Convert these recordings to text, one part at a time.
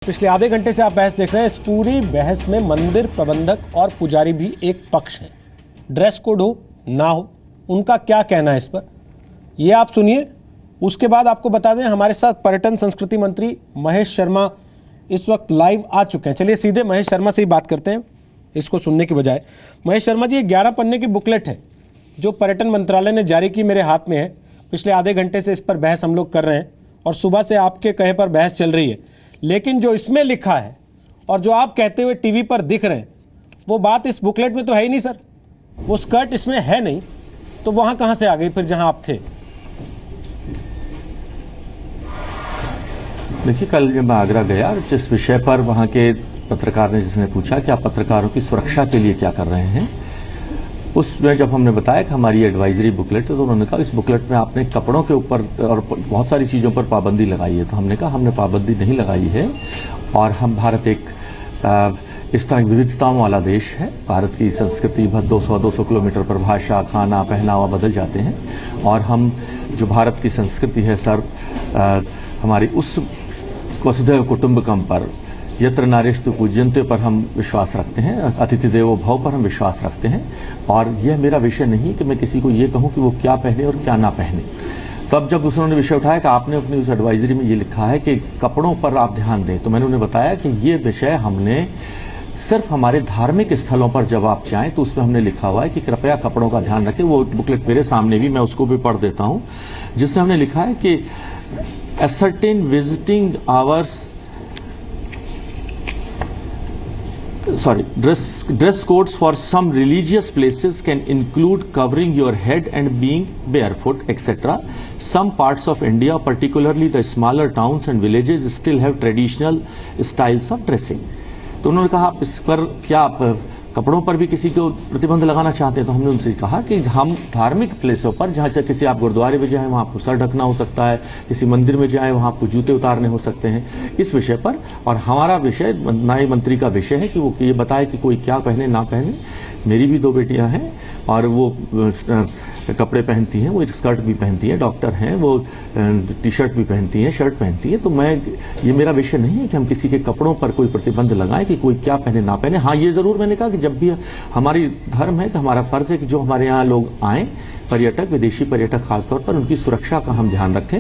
पिछले आधे घंटे से आप बहस देख रहे हैं। इस पूरी बहस में मंदिर प्रबंधक और पुजारी भी एक पक्ष है। ड्रेस कोड हो ना हो, उनका क्या कहना है इस पर, ये आप सुनिए। उसके बाद आपको बता दें, हमारे साथ पर्यटन संस्कृति मंत्री महेश शर्मा इस वक्त लाइव आ चुके हैं। चलिए सीधे महेश शर्मा से ही बात करते हैं, इसको सुनने की बजाय। महेश शर्मा जी, ये 11 पन्ने की बुकलेट है जो पर्यटन मंत्रालय ने जारी की, मेरे हाथ में है। पिछले आधे घंटे से इस पर बहस हम लोग कर रहे हैं और सुबह से आपके कहे पर बहस चल रही है। लेकिन जो इसमें लिखा है और जो आप कहते हुए टीवी पर दिख रहे हैं, वो बात इस बुकलेट में तो है ही नहीं सर। वो स्कर्ट इसमें है नहीं, तो वहां कहां से आ गई फिर जहां आप थे? देखिए, कल जब मैं आगरा गया, जिस विषय पर वहां के पत्रकार ने जिसने पूछा कि आप पत्रकारों की सुरक्षा के लिए क्या कर रहे हैं, उसमें जब हमने बताया कि हमारी एडवाइजरी बुकलेट है, तो उन्होंने कहा इस बुकलेट में आपने कपड़ों के ऊपर और बहुत सारी चीज़ों पर पाबंदी लगाई है। तो हमने कहा हमने पाबंदी नहीं लगाई है, और हम भारत एक इस तरह की विविधताओं वाला देश है। भारत की संस्कृति 200 किलोमीटर पर भाषा, खाना, पहनावा बदल जाते हैं, और हम जो भारत की संस्कृति है सर, हमारी उस वसुधैव कुटुंबकम पर, यत्र नार्यस्तु पूज्यन्ते पर हम विश्वास रखते हैं, अतिथि देवो भव पर हम विश्वास रखते हैं। और यह मेरा विषय नहीं कि मैं किसी को ये कहूँ कि वो क्या पहने और क्या ना पहने। तब जब उन्होंने विषय उठाया कि आपने अपनी उस एडवाइजरी में ये लिखा है कि कपड़ों पर आप ध्यान दें, तो मैंने उन्हें बताया कि ये विषय हमने सिर्फ हमारे धार्मिक स्थलों पर जब आप जाएं तो उसमें हमने लिखा हुआ है कि कृपया कपड़ों का ध्यान रखें। वो बुकलेट मेरे सामने भी, मैं उसको भी पढ़ देता हूँ, जिसमें हमने लिखा है कि ascertain visiting hours, dress codes for some religious places can include covering your head and being barefoot, etc. Some parts of India, particularly the smaller towns and villages, still have traditional styles of dressing. तो उन्होंने कहा आप इस पर क्या आप कपड़ों पर भी किसी को प्रतिबंध लगाना चाहते हैं? तो हमने उनसे कहा कि हम धार्मिक प्लेसों पर, जहाँ से किसी आप गुरुद्वारे में जाएं वहाँ आपको सर ढकना हो सकता है, किसी मंदिर में जाएं वहाँ आपको जूते उतारने हो सकते हैं, इस विषय पर। और हमारा विषय, न्याय मंत्री का विषय है कि वो ये बताए कि कोई क्या पहने ना पहने। मेरी भी 2 बेटियां हैं और वो कपड़े पहनती हैं, वो एक स्कर्ट भी पहनती हैं, डॉक्टर हैं, वो टी-शर्ट भी पहनती हैं, शर्ट पहनती हैं। तो ये मेरा विषय नहीं है कि हम किसी के कपड़ों पर कोई प्रतिबंध लगाएं कि कोई क्या पहने ना पहने। हाँ, ये ज़रूर मैंने कहा कि जब भी हमारी धर्म है कि हमारा फर्ज है कि जो हमारे यहाँ लोग आएँ, पर्यटक, विदेशी पर्यटक खासतौर पर, उनकी सुरक्षा का हम ध्यान रखें।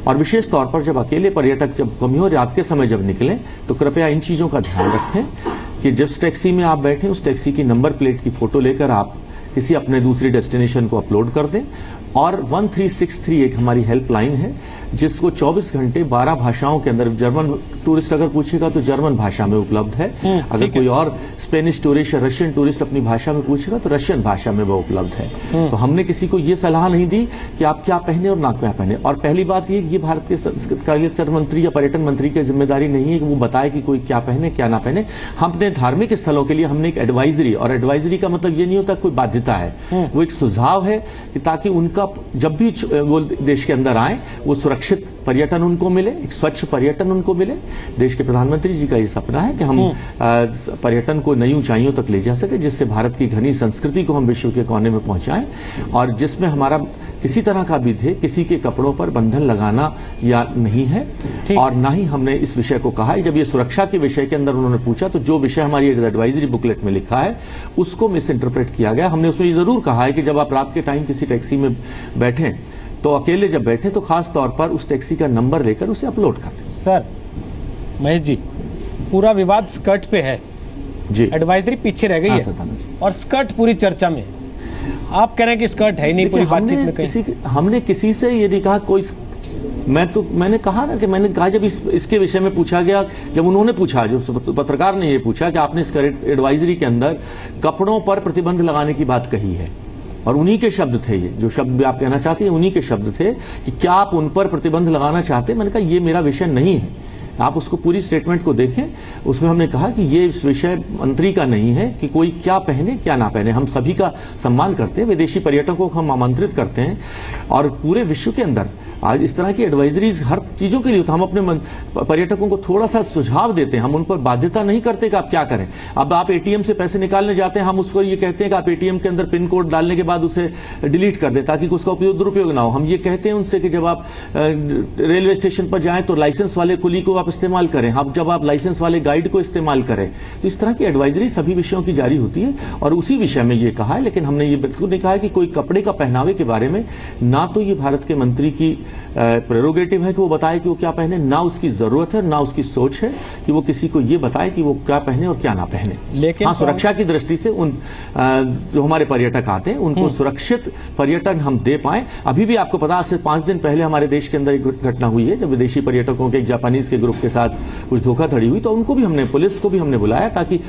और विशेष तौर पर जब अकेले पर्यटक जब कमी हो, रात के समय जब निकलें, तो कृपया इन चीज़ों का ध्यान रखें कि जिस टैक्सी में आप बैठे उस टैक्सी की नंबर प्लेट की फ़ोटो लेकर आप किसी अपने दूसरी डेस्टिनेशन को अपलोड कर दें। और 1363 एक हमारी हेल्पलाइन है, जिसको 24 घंटे 12 भाषाओं के अंदर, जर्मन टूरिस्ट अगर पूछेगा तो जर्मन भाषा में उपलब्ध है, अगर कोई और स्पेनिश टूरिस्ट या रशियन टूरिस्ट अपनी भाषा में पूछेगा तो रशियन भाषा में वो उपलब्ध है। तो हमने किसी को ये सलाह नहीं दी कि आप क्या पहने और ना क्या पहने। और पहली बात ये भारत के कल्चर मंत्री या पर्यटन मंत्री की जिम्मेदारी नहीं है कि वो बताए कि कोई क्या पहने क्या ना पहने। हमने धार्मिक स्थलों के लिए हमने एक एडवाइजरी, और एडवाइजरी का मतलब ये नहीं होता कोई बाध्यता है, वो एक सुझाव है कि ताकि उनका जब भी वो देश के अंदर आए वो सुरक्षित पर्यटन उनको मिले, एक स्वच्छ पर्यटन उनको मिले। देश के प्रधानमंत्री जी का ये सपना है कि हम पर्यटन को नई ऊंचाइयों तक ले जा सके, जिससे भारत की घनी संस्कृति को हम विश्व के कोने में पहुंचाएं, और जिसमें हमारा किसी तरह का भी थे किसी के कपड़ों पर बंधन लगाना या नहीं है। और ना ही हमने इस विषय को कहा है। जब ये सुरक्षा के विषय के अंदर उन्होंने पूछा, तो जो विषय हमारी एडवाइजरी बुकलेट में लिखा है उसको मिस इंटरप्रेट किया गया। हमने उसमें ये जरूर कहा है कि जब आप रात के टाइम किसी टैक्सी में बैठें, तो अकेले जब बैठे तो खास तौर पर उस टैक्सी का नंबर लेकर उसे अपलोड कर दें। सर महेश जी, पूरा विवाद स्कर्ट पे है जी, एडवाइजरी पीछे रह गई है और स्कर्ट पूरी चर्चा में है। आप कह रहे हैं कि स्कर्ट है ही नहीं पूरी बातचीत में कहीं। हमने किसी से ये नहीं कहा कोई, मैंने कहा ना कि मैंने कहा जब इसके विषय में पूछा गया, जब उन्होंने पूछा, जो पत्रकार ने ये पूछा कि आपने इस एडवाइजरी के अंदर कपड़ों पर प्रतिबंध लगाने की बात कही है, और उन्हीं के शब्द थे, ये जो शब्द भी आप कहना चाहते हैं उन्हीं के शब्द थे कि क्या आप उन पर प्रतिबंध लगाना चाहते हैं। मैंने कहा ये मेरा विषय नहीं है, आप उसको पूरी स्टेटमेंट को देखें। उसमें हमने कहा कि ये विषय मंत्री का नहीं है कि कोई क्या पहने क्या ना पहने। हम सभी का सम्मान करते हैं, विदेशी पर्यटकों को हम आमंत्रित करते हैं, और पूरे विश्व के अंदर आज इस तरह की एडवाइजरीज हर चीजों के लिए तो हम अपने पर्यटकों को थोड़ा सा सुझाव देते हैं, हम उन पर बाध्यता नहीं करते कि आप क्या करें। अब आप एटीएम से पैसे निकालने जाते हैं, हम उसको ये कहते हैं कि आप एटीएम के अंदर पिन कोड डालने के बाद उसे डिलीट कर दें ताकि उसका दुरुपयोग ना हो। हम ये कहते हैं उनसे कि जब आप रेलवे स्टेशन पर जाएं तो लाइसेंस वाले कुली को आप इस्तेमाल करें, अब जब आप लाइसेंस वाले गाइड को इस्तेमाल करें। तो इस तरह की एडवाइजरी सभी विषयों की जारी होती है और उसी विषय में ये कहा है। लेकिन हमने ये बिल्कुल नहीं कहा है कि कोई कपड़े का पहनावे के बारे में ना तो ये भारत के मंत्री की प्रेरोगेटिव है कि वो बताए कि वो क्या पहने, ना उसकी जरूरत है, ना उसकी सोच है कि वो किसी को ये बताए कि वो क्या पहने और क्या ना पहने। लेकिन हाँ, सुरक्षा की दृष्टि से उन जो हमारे पर्यटक आते हैं उनको सुरक्षित पर्यटन हम दे पाए। अभी भी आपको पता, आज से 5 दिन पहले हमारे देश के अंदर एक घटना हुई है जब विदेशी पर्यटकों के एक जापानीज के ग्रुप के साथ कुछ धोखाधड़ी हुई, तो उनको भी हमने, पुलिस को भी हमने बुलाया ताकि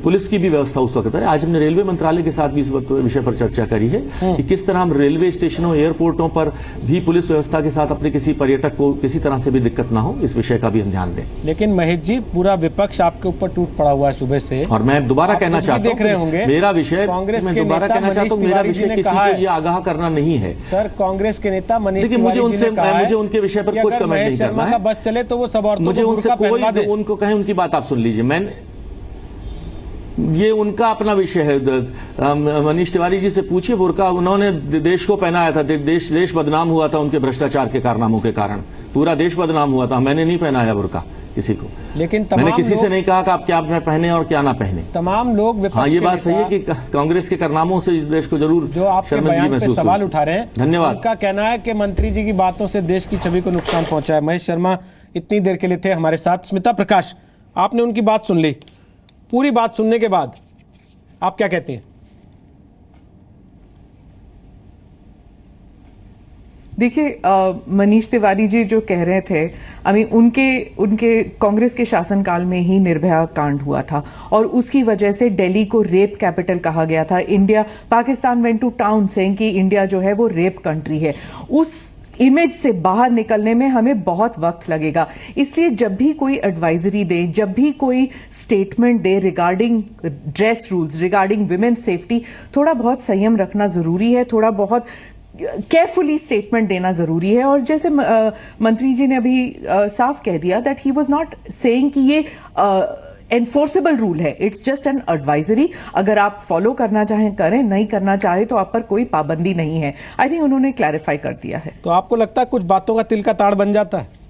पुलिस की भी व्यवस्था उस वक्त है। आज हमने रेलवे मंत्रालय के साथ भी इस विषय पर चर्चा करी है कि किस तरह हम रेलवे स्टेशनों, एयरपोर्टों पर भी पुलिस व्यवस्था के साथ अपने किसी पर्यटक को किसी तरह से भी दिक्कत ना हो, इस विषय का भी हम ध्यान दें। लेकिन महेश जी, पूरा विपक्ष आपके ऊपर टूट पड़ा हुआ है सुबह से, और मैं दोबारा कहना चाहता हूं, देख रहे होंगे मेरा विषय, कांग्रेस मैं के दोबारा कहना चाहता हूं, मेरा विषय किसी को ये आगाह करना नहीं है। सर, कांग्रेस के नेता मनीष देखिए, मुझे उनके विषय पर कुछ कमेंट नहीं करना है। बस चले तो वो सब औरतों मुझे उनसे कोई, उनको कहें उनकी बात आप सुन लीजिए, मैं ये उनका अपना विषय है। मनीष तिवारी जी से पूछिए, बुर्का उन्होंने देश को पहनाया था, देश बदनाम हुआ था उनके भ्रष्टाचार के कारनामों के कारण, पूरा देश बदनाम हुआ था। मैंने नहीं पहनाया बुर्का किसी को, लेकिन मैंने किसी से नहीं कहा कि आप क्या पहने और क्या ना पहने। तमाम लोग, हाँ, ये बात सही है कि कांग्रेस के कारनामों से इस देश को जरूर जो आपके बयान पे सवाल उठा रहे हैं, धन्यवाद। उनका कहना है कि मंत्री जी की बातों से देश की छवि को नुकसान पहुंचा है। महेश शर्मा इतनी देर के लिए थे हमारे साथ। स्मिता प्रकाश, आपने उनकी बात सुन ली, पूरी बात सुनने के बाद आप क्या कहते हैं? देखिए, मनीष तिवारी जी जो कह रहे थे, उनके कांग्रेस के शासनकाल में ही निर्भया कांड हुआ था और उसकी वजह से दिल्ली को रेप कैपिटल कहा गया था। Pakistan went to town saying कि इंडिया जो है वो रेप कंट्री है। उस इमेज से बाहर निकलने में हमें बहुत वक्त लगेगा। इसलिए जब भी कोई एडवाइजरी दे, जब भी कोई स्टेटमेंट दे regarding dress rules, regarding women safety, थोड़ा बहुत संयम रखना जरूरी है, थोड़ा बहुत केयरफुली स्टेटमेंट देना जरूरी है। और जैसे मंत्री जी ने अभी साफ कह दिया that he was not saying कि ये एनफोर्सेबल रूल है, इट्स जस्ट एन एडवाइजरी। अगर आप फॉलो करना चाहें करें, नहीं करना चाहे तो आप पर कोई पाबंदी नहीं है। आई थिंक उन्होंने क्लैरिफाई कर दिया है। तो आपको लगता है कुछ बातों का तिल का ताड़ बन जाता है?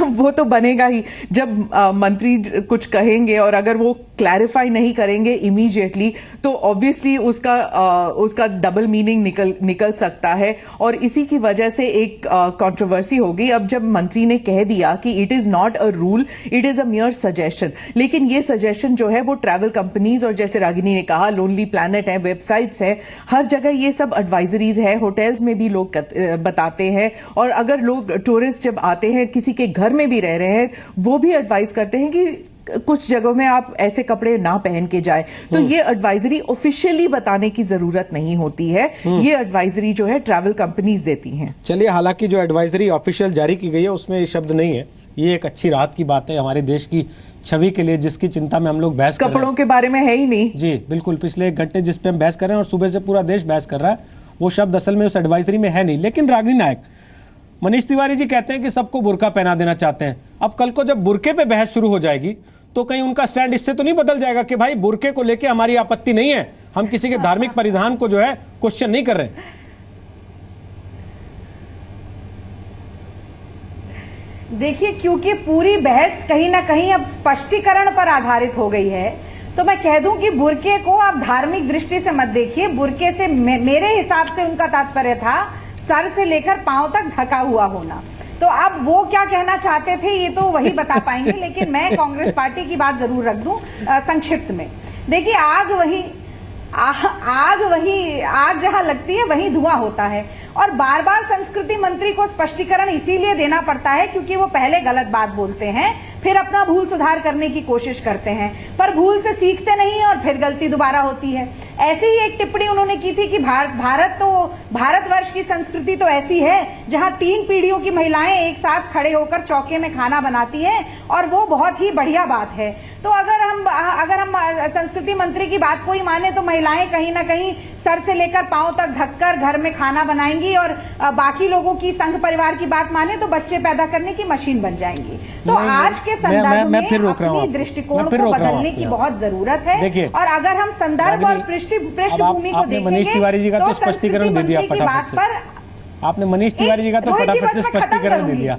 वो तो बनेगा ही जब मंत्री कुछ कहेंगे और अगर वो क्लैरिफाई नहीं करेंगे इमीडिएटली तो ऑब्वियसली उसका डबल मीनिंग निकल सकता है और इसी की वजह से एक कंट्रोवर्सी होगी। अब जब मंत्री ने कह दिया कि it is not a rule, it is a मियर suggestion, लेकिन ये सजेशन जो है वो ट्रैवल कंपनीज और जैसे रागिनी ने कहा लोनली प्लैनेट है, वेबसाइट्स है, हर जगह ये सब एडवाइजरीज है, होटल्स में भी लोग बताते हैं। और अगर लोग टूरिस्ट जब आते हैं किसी के घर में भी रह रहे हैं वो भी एडवाइस करते हैं कि कुछ जगहों में आप ऐसे कपड़े ना पहन के जाए। तो ये एडवाइजरी ऑफिशियली बताने की जरूरत नहीं होती है, ये एडवाइजरी जो है ट्रैवल कंपनीज देती हैं। चलिए, हालांकि जो एडवाइजरी ऑफिशियल जारी की गई है उसमें ये शब्द नहीं है, ये एक अच्छी राहत की बात है हमारे देश की छवि के लिए, जिसकी चिंता में हम लोग बहस कर रहे हैं। कपड़ों के बारे में है ही नहीं। जी बिल्कुल, पिछले 1 घंटे जिस पे हम बहस कर रहे हैं और सुबह से पूरा देश बहस कर रहा है, वो शब्द असल में उस एडवाइजरी में है नहीं। लेकिन रागिनी नायक, मनीष तिवारी जी कहते हैं कि सबको बुर्का पहना देना चाहते हैं। अब कल को जब बुर्के पे बहस शुरू हो जाएगी तो कहीं उनका स्टैंड इससे तो नहीं बदल जाएगा कि भाई बुर्के को लेके हमारी आपत्ति नहीं है, हम किसी के धार्मिक परिधान को जो है क्वेश्चन नहीं कर रहे। देखिए, क्योंकि पूरी बहस कहीं ना कहीं अब स्पष्टीकरण पर आधारित हो गई है, तो मैं कह दूं कि बुर्के को आप धार्मिक दृष्टि से मत देखिए। बुर्के से मेरे हिसाब से उनका तात्पर्य था सर से लेकर पांव तक ढका हुआ होना। तो अब वो क्या कहना चाहते थे ये तो वही बता पाएंगे, लेकिन मैं कांग्रेस पार्टी की बात जरूर रख दूं संक्षिप्त में। देखिए, आग जहां लगती है वहीं धुआं होता है और बार बार संस्कृति मंत्री को स्पष्टीकरण इसीलिए देना पड़ता है क्योंकि वो पहले गलत बात बोलते हैं, फिर अपना भूल सुधार करने की कोशिश करते हैं, पर भूल से सीखते नहीं और फिर गलती दोबारा होती है। ऐसी ही एक टिप्पणी उन्होंने की थी कि भारतवर्ष की संस्कृति तो ऐसी है जहां 3 पीढ़ियों की महिलाएं एक साथ खड़े होकर चौके में खाना बनाती हैं और वो बहुत ही बढ़िया बात है। तो अगर हम संस्कृति मंत्री की बात को ही माने तो महिलाएं कहीं ना कहीं सर से लेकर पांव तक ढककर घर में खाना बनाएंगी और बाकी लोगों की संघ परिवार की बात माने तो बच्चे पैदा करने की मशीन बन जाएंगी। तो आज के संदर्भ में अपनी दृष्टिकोण को बदलने की बहुत जरूरत है। और अगर हम संदर्भ और पृष्ठभूमि को देखेंगे मनीष तिवारी जी का तो स्पष्टीकरण दे दिया फटाफट से, आपने मनीष तिवारी जी का तो फटाफट से स्पष्टीकरण दे दिया,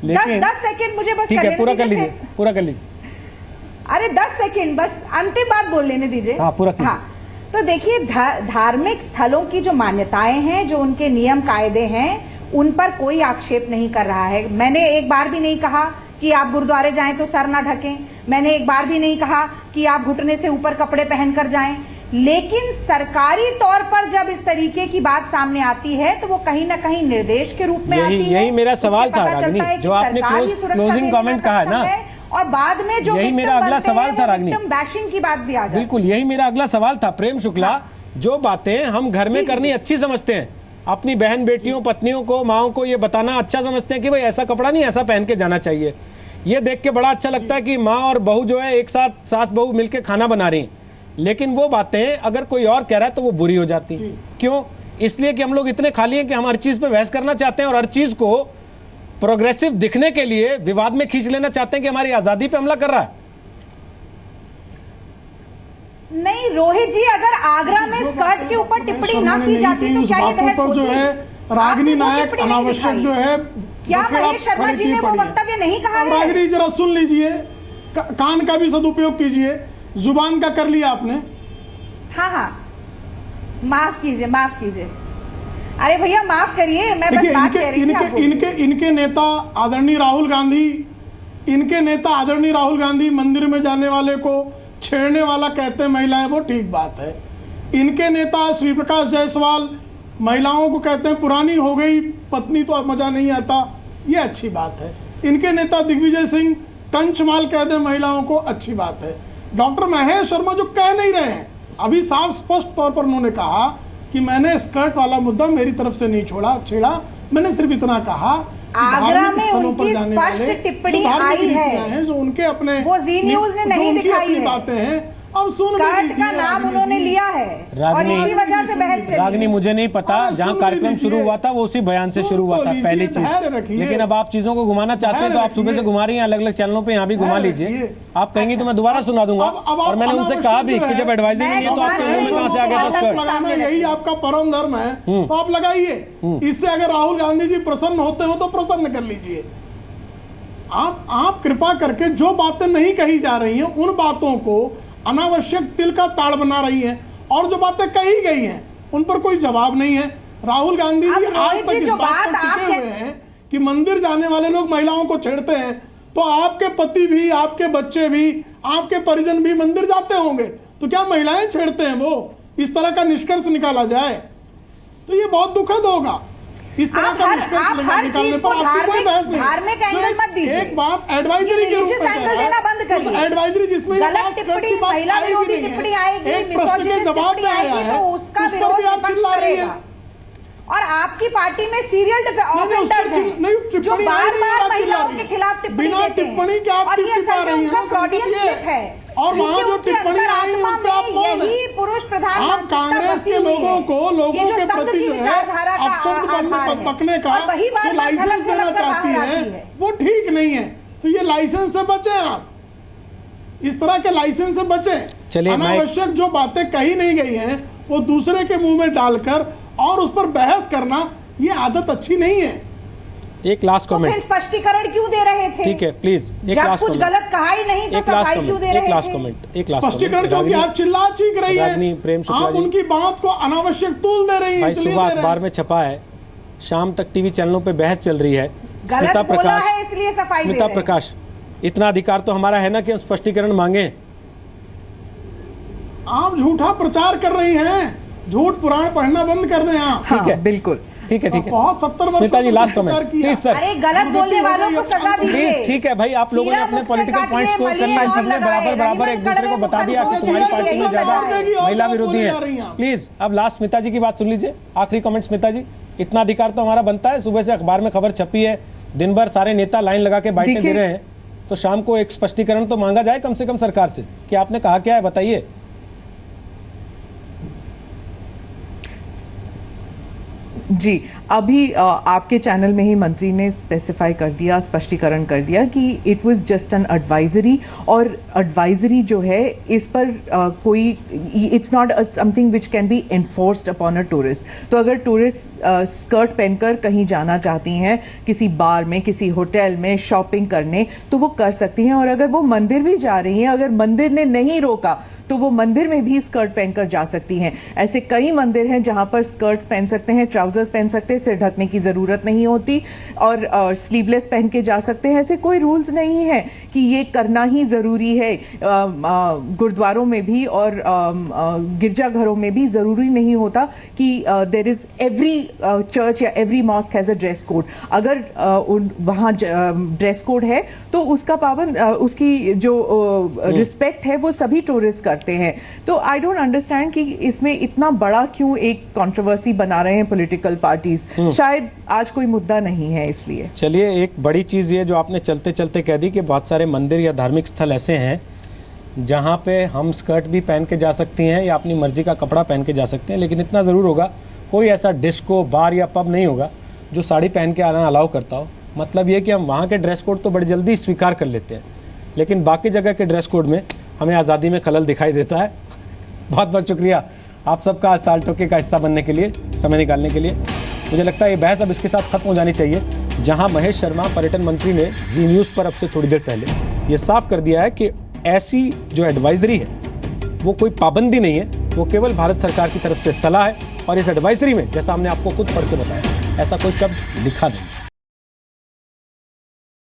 लेकिन 10 सेकंड मुझे बस ठीक है, पूरा कर लीजिए, पूरा कर लीजिए। अरे 10 सेकंड बस अंतिम बात बोल लेने दीजिए। हाँ, पूरा कीजिए। हाँ, तो देखिए धार्मिक स्थलों की जो मान्यताएं हैं, जो उनके नियम कायदे हैं, उन पर कोई आक्षेप नहीं कर रहा है। मैंने एक बार भी नहीं कहा कि आप गुरुद्वारे जाएं तो सर ना ढकें, मैंने एक बार भी नहीं कहा कि आप घुटने से ऊपर कपड़े पहनकर जाएं, लेकिन सरकारी तौर पर जब इस तरीके की बात सामने आती है तो वो कहीं ना कहीं निर्देश के रूप में आती है। यही मेरा सवाल था रागिनी, जो आपने क्लोजिंग कमेंट कहा है ना, और बाद में जो यही मेरा अगला सवाल था रागिनी, बैशिंग की बात भी आ जाए। बिल्कुल यही मेरा अगला सवाल था प्रेम शुक्ला। जो बातें हम घर में करनी अच्छी समझते हैं, अपनी बहन बेटियों पत्नियों को माओ को ये बताना अच्छा समझते हैं कि भाई ऐसा कपड़ा नहीं ऐसा पहन के जाना चाहिए, ये देख के बड़ा अच्छा लगता है कि माँ और बहू जो है एक साथ सास बहू मिलकर खाना बना रही, लेकिन वो बातें अगर कोई और कह रहा है तो वो बुरी हो जाती। क्यों? इसलिए कि हम लोग इतने खाली हैं कि हम हर चीज पे बहस करना चाहते हैं और हर चीज को प्रोग्रेसिव दिखने के लिए विवाद में खींच लेना चाहते हैं कि हमारी आजादी पे हमला कर रहा है। नहीं रोहित जी, अगर आगरा में स्कर्ट के ऊपर टिप्पणी ना की जाती तो क्या ये बहस पर जो है रागिनी नायक अनावश्यक जो है क्या महेश शर्मा जी ने वो वक्तव्य नहीं कहा है? रागिनी जरा सुन लीजिए, कान का भी सदुपयोग कीजिए, जुबान का कर लिया आपने। हाँ, माफ कीजिए। अरे भैया माफ करिए, मैं बस बात कह रही थी। इनके नेता आदरणीय राहुल गांधी मंदिर में जाने वाले को छेड़ने वाला कहते हैं महिलाएं, वो ठीक बात है। इनके नेता श्री प्रकाश जायसवाल महिलाओं को कहते हैं पुरानी हो गई पत्नी तो अब मजा नहीं आता, ये अच्छी बात है। इनके नेता दिग्विजय सिंह टंचमाल कहते हैं महिलाओं को, अच्छी बात है। डॉक्टर महेश शर्मा जो कह नहीं रहे हैं, अभी साफ स्पष्ट तौर पर उन्होंने कहा कि मैंने स्कर्ट वाला मुद्दा मेरी तरफ से नहीं छेड़ा, मैंने सिर्फ इतना कहा आगरा में उनकी स्पष्ट टिप्पणी आई है जो उनके अपने वो जी न्यूज़ ने नहीं दिखाई है, बातें हैं, अब सुन का नाम उन्होंने लिया है और इसी वजह से बहस चली। रागिनी मुझे नहीं पता, जहाँ कार्यक्रम शुरू हुआ था वो उसी बयान से शुरू हुआ था पहली चीज, लेकिन अब आप चीजों को घुमाना चाहते हैं तो आप सुबह से घुमा रही हैं अलग अलग चैनलों पे, यहाँ भी घुमा लीजिए। आप कहेंगे तो मैं दोबारा सुना दूंगा। और मैंने उनसे कहा भी कि जब एडवाइजरी नहीं है तो आपके मुंह में कहाँ से आ गया था स्कर्ट? यही आपका परम धर्म है तो आप लगाइए। इससे अगर राहुल गांधी जी प्रसन्न होते हो तो प्रसन्न कर लीजिए। आप कृपा करके जो बातें नहीं कही जा रही हैं उन बातों को अनावश्यक तिल का ताड़ बना रही हैं, और जो बातें कही गई हैं उन पर कोई जवाब नहीं है। राहुल गांधी जी आज तक इस बात पर टिके हुए हैं कि मंदिर जाने वाले लोग महिलाओं को छेड़ते हैं, तो आपके पति भी, आपके बच्चे भी, आपके परिजन भी मंदिर जाते होंगे, तो क्या महिलाएं छेड़ते हैं? वो इस तरह का निष्कर्ष निकाला जाए तो ये बहुत दुखद होगा। इस तरह का निष्कर्ष निकालने पर आपकी कोई बहस नहीं। एक बात एडवाइजरी के रूप में, उस एडवाइजरी जिसमें एक प्रश्न के जवाब में आया है उस पर भी आप चिल्ला रही है। और आपकी पार्टी में सीरियल जो बार-बार महिलाओं के खिलाफ टिप्पणी बिना टिप्पणी के आप टिप्पणी कर रही हैं, और वहाँ जो टिप्पणी आई उस पे आप मौन हैं। आप कांग्रेस के लोगों के प्रति जो है अपशब्द बकने का जो लाइसेंस देना चाहती है वो ठीक नहीं है, तो ये लाइसेंस से बचे आप, इस तरह के लाइसेंस से बचे। अनावश्यक जो बातें कही नहीं गई हैं वो दूसरे के मुंह में डालकर और उस पर बहस करना, ये आदत अच्छी नहीं है। एक लास्ट कमेंट, स्पष्टीकरण क्यों दे रहे थे? ठीक है प्लीज, एक लास्ट कुछ गलत कहा ही नहीं तो सफाई क्यों दे रहे थे? एक लास्ट कमेंट स्पष्टीकरण क्योंकि आप चिल्ला चीख रही हैं, आप उनकी बात को अनावश्यक तूल दे रही हैं। भाई सुबह अखबार में छपा है, शाम तक टीवी चैनलों पे बहस चल रही है। स्मिता प्रकाश, इतना अधिकार तो हमारा है ना कि हम स्पष्टीकरण मांगे। आप झूठा प्रचार कर रही हैं, झूठ पुराण पढ़ना बंद कर दें आप। ठीक है, बिल्कुल। ठीक है, ठीक है। बहुत 70 वर्षों स्मिता जी, तक लास्ट भ्रष्टाचार कमेंट किया। Please sir. अरे गलत बोलने वालों को सजा दीजिए। प्लीज, ठीक है भाई, आप लोगों ने अपने पॉलिटिकल पॉइंट्स को करना है, सबने बराबर बराबर एक दूसरे को बता दिया कि तुम्हारी पार्टी में ज्यादा महिला विरोधी है। प्लीज अब लास्ट स्मिता जी की बात सुन लीजिए, आखिरी कमेंट स्मिता जी। इतना अधिकार तो हमारा बनता है, सुबह से अखबार में खबर छपी है, दिन भर सारे नेता लाइन लगा के बाइटें दे रहे हैं, तो शाम को एक स्पष्टीकरण तो मांगा जाए कम से कम सरकार से कि आपने कहा क्या है, बताइए। जी, अभी आपके चैनल में ही मंत्री ने स्पेसिफाई कर दिया, स्पष्टीकरण कर दिया कि it was just an advisory, और एडवाइजरी जो है इस पर कोई, it's not something which can be enforced upon a tourist. तो अगर टूरिस्ट स्कर्ट पहनकर कहीं जाना चाहती हैं, किसी बार में, किसी होटल में शॉपिंग करने, तो वो कर सकती हैं। और अगर वो मंदिर भी जा रही हैं, अगर मंदिर ने नहीं रोका तो वो मंदिर में भी स्कर्ट पहनकर जा सकती हैं। ऐसे कई मंदिर हैं जहां पर स्कर्ट्स पहन सकते हैं, ट्राउजर्स पहन सकते हैं, सिर ढकने की जरूरत नहीं होती, और स्लीवलेस पहन के जा सकते हैं। ऐसे कोई रूल्स नहीं है कि ये करना ही जरूरी है। गुरुद्वारों में भी और गिरजाघरों में भी जरूरी नहीं होता कि देयर इज एवरी चर्च या every mosque has a dress code. अगर वहाँ ड्रेस कोड है तो उसका पाबंद, उसकी जो रिस्पेक्ट है वो सभी टूरिस्ट करते हैं। तो आई डोंट अंडरस्टैंड कि इसमें इतना बड़ा क्यों एक कंट्रोवर्सी बना रहे हैं पॉलिटिकल पार्टीज। शायद आज कोई मुद्दा नहीं है इसलिए। चलिए, एक बड़ी चीज ये जो आपने चलते चलते कह दी कि बहुत सारे मंदिर या धार्मिक स्थल ऐसे हैं जहां पे हम स्कर्ट भी पहन के जा सकती हैं या अपनी मर्जी का कपड़ा पहन के जा सकते हैं, लेकिन इतना ज़रूर होगा, कोई ऐसा डिस्को, बार या पब नहीं होगा जो साड़ी पहन के आना अलाउ करता हो। मतलब ये कि हम वहाँ के ड्रेस कोड तो बड़ी जल्दी स्वीकार कर लेते हैं, लेकिन बाकी जगह के ड्रेस कोड में हमें आज़ादी में खलल दिखाई देता है। बहुत बहुत शुक्रिया आप सबका आज ताल ठोके का हिस्सा बनने के लिए, समय निकालने के लिए। मुझे लगता है ये बहस अब इसके साथ खत्म हो जानी चाहिए, जहां महेश शर्मा पर्यटन मंत्री ने जी न्यूज़ पर अब से थोड़ी देर पहले ये साफ कर दिया है कि ऐसी जो एडवाइजरी है वो कोई पाबंदी नहीं है, वो केवल भारत सरकार की तरफ से सलाह है। और इस एडवाइजरी में, जैसा हमने आपको खुद पढ़ के बताया, ऐसा कोई शब्द लिखा नहीं।